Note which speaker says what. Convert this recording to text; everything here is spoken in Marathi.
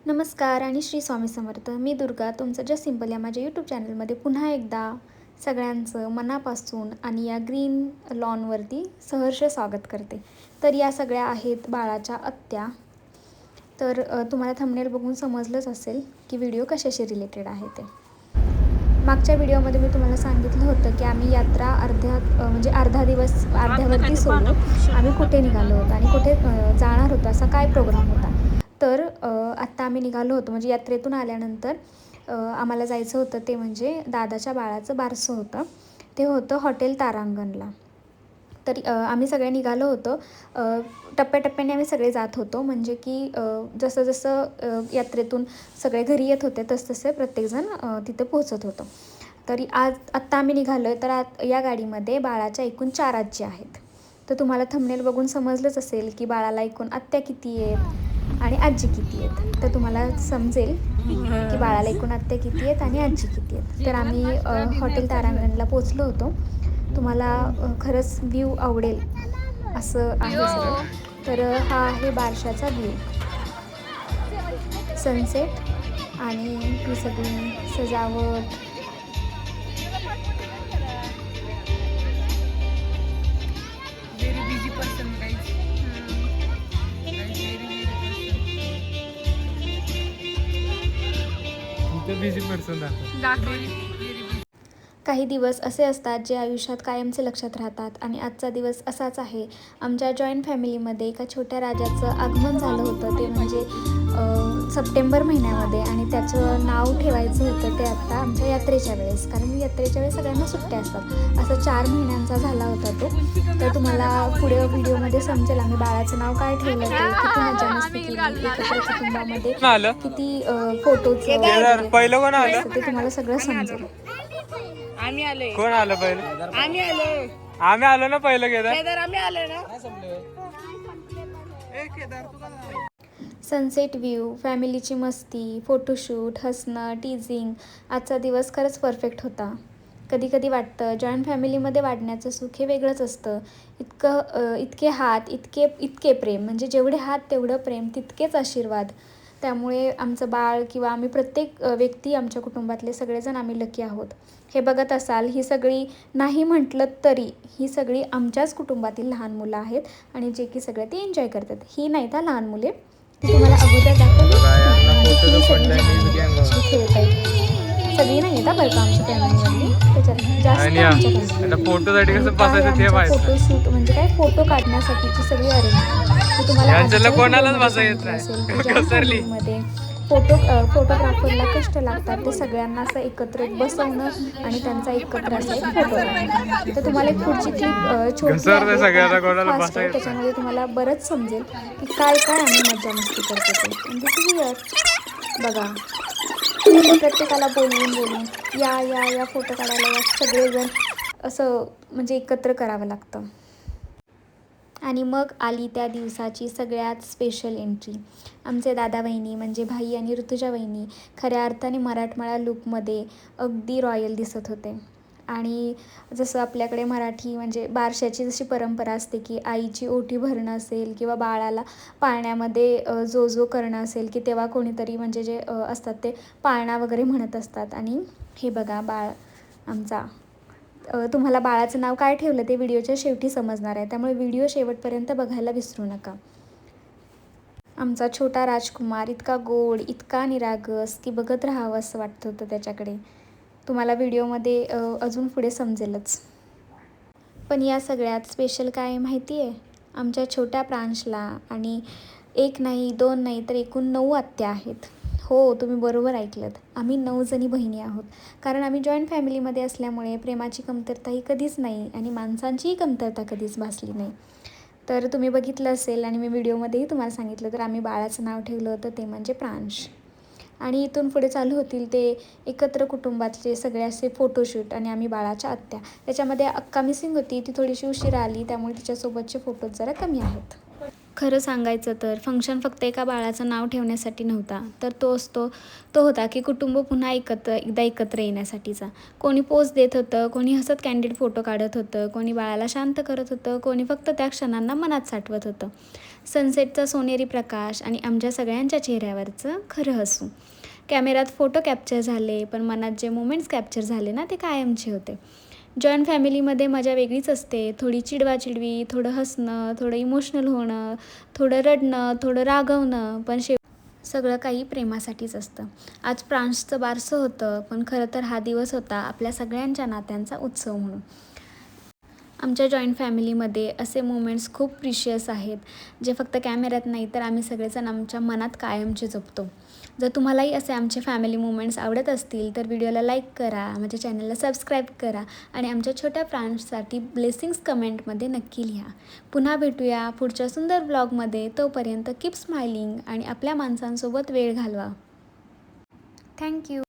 Speaker 1: नमस्कार आणि श्री स्वामी समर्थ. मी दुर्गा तुमचं जस्ट सिंपल या माझ्या यूट्यूब चॅनलमध्ये पुन्हा एकदा सगळ्यांचं मनापासून आणि या ग्रीन लॉनवरती सहर्ष स्वागत करते. तर या सगळ्या आहेत बाळाच्या आत्या. तर तुम्हाला थंबनेल बघून समजलंच असेल की व्हिडिओ कशाशी रिलेटेड आहे ते. मागच्या व्हिडिओमध्ये मी तुम्हाला सांगितलं होतं की आम्ही यात्रा अर्धा दिवस अर्ध्यावरती सोडून आम्ही कुठे निघालो होतो आणि कुठे जाणार होतो, असा काय प्रोग्राम होता. तर आत्ता आम्ही निघालो होतो, म्हणजे यात्रेतून आल्यानंतर आम्हाला जायचं होतं ते म्हणजे दादाच्या बाळाचं बारसं होतं. ते होतं हॉटेल तारांगणला. तर आम्ही सगळे निघालो होतो. टप्प्याटप्प्याने आम्ही सगळे जात होतो, म्हणजे की जसं जसं यात्रेतून सगळे घरी येत होते तसतसे प्रत्येकजण तिथे पोहोचत होतो. तरी आत्ता आम्ही निघालो आहे. तर या गाडीमध्ये बाळाच्या एकूण 4 आजी आहेत. तर तुम्हाला थंबनेल बघून समजलंच असेल की बाळाला एकूण आत्या किती आहेत आणि आजी किती आहेत. तर तुम्हाला समजेल की बाळाला एकूण आत्या किती आहेत आणि आजी किती आहेत. तर आम्ही हॉटेल तारांगणला पोचलो होतो. तुम्हाला खरंच व्ह्यू आवडेल असं आहे सगळं. तर हा आहे बारशाचा व्ह्यू, सनसेट आणि ही सगळी सजावट.
Speaker 2: बिझी पर्सन
Speaker 1: काही दिवस असे असतात जे आयुष्यात कायमचे लक्षात राहतात आणि आजचा दिवस असाच आहे. आमच्या जॉईंट फॅमिलीमध्ये एका छोट्या राजाचं आगमन झालं होतं, ते म्हणजे सप्टेंबर महिन्यामध्ये, आणि त्याचं नाव ठेवायचं होतं ते आत्ता आमच्या यात्रेच्या वेळेस, कारण यात्रेच्या वेळेस सगळ्यांना सुट्ट्या असतात. असं 4 महिन्यांचा झाला होता तो. तर तुम्हाला पुढे व्हिडिओमध्ये समजेल आम्ही बाळाचं नाव काय ठेवलं, ते किती मजा मस्ती केली एकत्र कुटुंबामध्ये, किती फोटोचं
Speaker 2: पहिलं कोण आलं?
Speaker 1: ते तुम्हाला सगळं समजेल.
Speaker 3: आम्ही आले.
Speaker 2: कोण आलं पहिलं?
Speaker 3: आम्ही आले.
Speaker 2: आम्ही आलो ना पहिलं.
Speaker 3: केदार आम्ही आले ना.
Speaker 1: सनसेट व्ह्यू, फॅमिलीची मस्ती, फोटोशूट, हसणं, टीझिंग. आजचा दिवस खरंच परफेक्ट होता. कधी कधी वाटतं जॉईंट फॅमिलीमध्ये वाढण्याचं सुख हे वेगळंच असतं. इतके हात, इतके प्रेम, म्हणजे जेवढे हात तेवढं प्रेम, तितकेच आशीर्वाद. त्यामुळे आमचं बाळ किंवा आम्ही प्रत्येक व्यक्ती, आमच्या कुटुंबातले सगळेजण आम्ही लकी आहोत. हे बघत असाल, ही सगळी नाही म्हटलं तरी ही सगळी आमच्याच कुटुंबातील लहान मुलं आहेत आणि जे की सगळे ते एन्जॉय करतात. ही नाही तर लहान मुले, ती तुम्हाला अगोदर दाखवली खेळत आहेत. सगळी नाही येतात बरं का आमच्या फॅमिलीमधली, त्याच्यात जास्त
Speaker 2: फोटोसाठी कसं बसायचं ते माहिती.
Speaker 1: फोटोशूट म्हणजे काय, फोटो काढण्यासाठीची सगळी अरेंजमेंट तुम्हाला
Speaker 2: कोणालाच बसा येत नाही.
Speaker 1: मध्ये फोटोग्राफरला कष्ट लागतात ते सगळ्यांना असं एकत्र बसवणं आणि त्यांचा एकत्र असा एक फोटो काढणं. तर तुम्हाला एक पुढची क्लिप छोटी आहे, फास्ट आहे, त्याच्यामध्ये तुम्हाला बरंच समजेल की काय काय आम्ही मजा मस्ती करतो ते. दिस इज हिअर बघा, प्रत्येकाला बोलून या फोटो काढायला या सगळेजण असं म्हणजे एकत्र करावं लागतं. आणि मग आली त्या दिवसाची सगळ्यात स्पेशल एंट्री. आमचे दादा वहिनी म्हणजे भाई आणि ऋतुजा वहिनी खऱ्या अर्थाने मराठमोळ्या लुकमध्ये अगदी रॉयल दिसत होते. आणि जसं आपल्याकडे मराठी म्हणजे बारशाची जशी परंपरा असते की आईची ओटी भरणं असेल किंवा बाळाला पाळण्यामध्ये जो करणं असेल की तेव्हा कोणीतरी म्हणजे जे असतात ते पाळणा वगैरे म्हणत असतात. आणि हे बघा बाळ आमचा, तुम्हाला बाळाचं नाव काय ठेवलं ते व्हिडिओच्या शेवटी समजणार आहे, त्यामुळे व्हिडिओ शेवटपर्यंत बघायला विसरू नका. आमचा छोटा राजकुमार इतका गोड, इतका निरागस की बघत राहावं असं वाटत होतं त्याच्याकडे. तुम्हाला व्हिडिओमध्ये अजून पुढे समजेलच. पण या सगळ्यात स्पेशल काय माहिती आहे, आमच्या छोट्या प्रांशला आणि 1 नाही 2 नाही तर एकूण 9 आत्या आहेत. हो, तुम्ही बरोबर ऐकलंत, आम्ही 9 जणी बहिणी आहोत. कारण आम्ही जॉईंट फॅमिलीमध्ये असल्यामुळे प्रेमाची कमतरता ही कधीच नाही आणि माणसांचीही कमतरता कधीच भासली नाही. तर तुम्ही बघितलं असेल आणि मी व्हिडिओमध्येही तुम्हाला सांगितलं, तर आम्ही बाळाचं नाव ठेवलं होतं ते म्हणजे प्रांश. आणि इथून पुढे चालू होतील ते एकत्र कुटुंबातले सगळे असे फोटोशूट आणि आम्ही बाळाच्या आत्या. त्याच्यामध्ये अक्का मिसिंग होती, ती थोडीशी उशिरा आली, त्यामुळे तिच्यासोबतचे फोटोज जरा कमी आहेत. खरं सांगायचं तर फंक्शन फक्त एका बाळाचं नाव ठेवण्यासाठी नव्हता, तर तो होता की कुटुंब पुन्हा एकदा एकत्र येण्यासाठीचा. कोणी पोज देत होतं, कोणी हसत कॅन्डिड फोटो काढत होतं, कोणी बाळाला शांत करत होतं, कोणी फक्त त्या क्षणांना मनात साठवत होतं. सनसेटचा सोनेरी प्रकाश आणि आमच्या सगळ्यांच्या चेहऱ्यावरचं खरं हसू. कॅमेऱ्यात फोटो कॅप्चर झाले, पण मनात जे मोमेंट्स कॅप्चर झाले ना, ते कायमचे होते. जॉईंट फॅमिलीमध्ये मजा वेगळीच असते. थोडी चिडवाचिडवी, थोडं हसणं, थोडं इमोशनल होणं, थोडं रडणं, थोडं रागवणं, पण सगळं काही प्रेमासाठीच असतं. आज प्रांशचं बारसं होतं, पण खरं तर हा दिवस होता आपल्या सगळ्यांच्या नात्यांचा उत्सव म्हणून. आमच्या जॉईंट फॅमिलीमध्ये असे मोमेंट्स खूप प्रिशियस आहेत, जे फक्त कॅमेऱ्यात नाही तर आम्ही सगळेजण आमच्या मनात कायमचे जपतो. जर तुम्हालाही असे आमचे फॅमिली मोमेंट्स आवडत असतील तर व्हिडिओला लाईक करा, माझ्या चॅनलला सबस्क्राईब करा आणि आमच्या छोट्या प्रांशसाठी ब्लेसिंग्स कमेंटमध्ये नक्की लिहा. पुन्हा भेटूया पुढच्या सुंदर ब्लॉगमध्ये. तोपर्यंत कीप स्माइलिंग आणि आपल्या माणसांसोबत वेळ घालवा. थँक्यू.